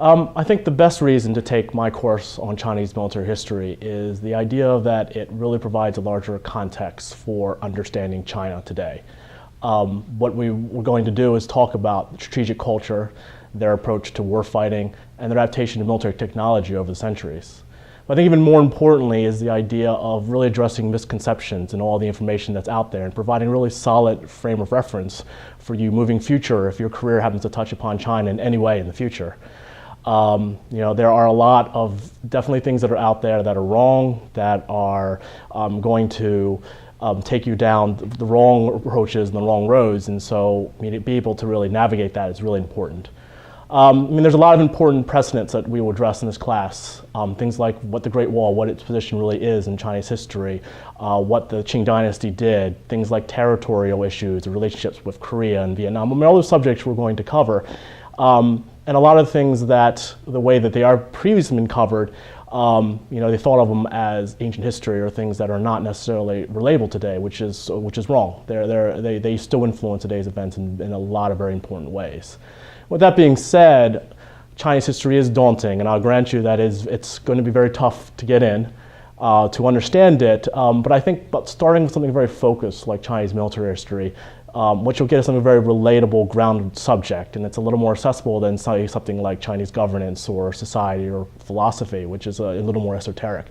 I think the best reason to take my course on Chinese military history is the idea that it really provides a larger context for understanding China today. What we're going to do is talk about strategic culture, their approach to warfighting, and their adaptation to military technology over the centuries. But I think even more importantly is the idea of really addressing misconceptions and all the information that's out there and providing a really solid frame of reference for you moving future if your career happens to touch upon China in any way in the future. There are a lot of definitely things that are out there that are wrong, that are going to take you down the wrong approaches and the wrong roads, and so be able to really navigate that is really important. There's a lot of important precedents that we will address in this class. Things like what the Great Wall, what its position really is in Chinese history, what the Qing Dynasty did, things like territorial issues, the relationships with Korea and Vietnam. All those subjects we're going to cover. And a lot of things that, the way that they are previously been covered, they thought of them as ancient history or things that are not necessarily relatable today, which is wrong. They still influence today's events in a lot of very important ways. With that being said, Chinese history is daunting, and I'll grant you that it's going to be very tough to get in, to understand it. But I think starting with something very focused like Chinese military history, what you'll get is something very relatable, grounded subject, and it's a little more accessible than something like Chinese governance or society or philosophy, which is a little more esoteric.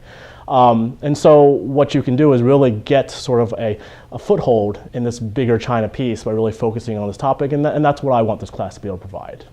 And so what you can do is really get sort of a foothold in this bigger China piece by really focusing on this topic, and that's what I want this class to be able to provide.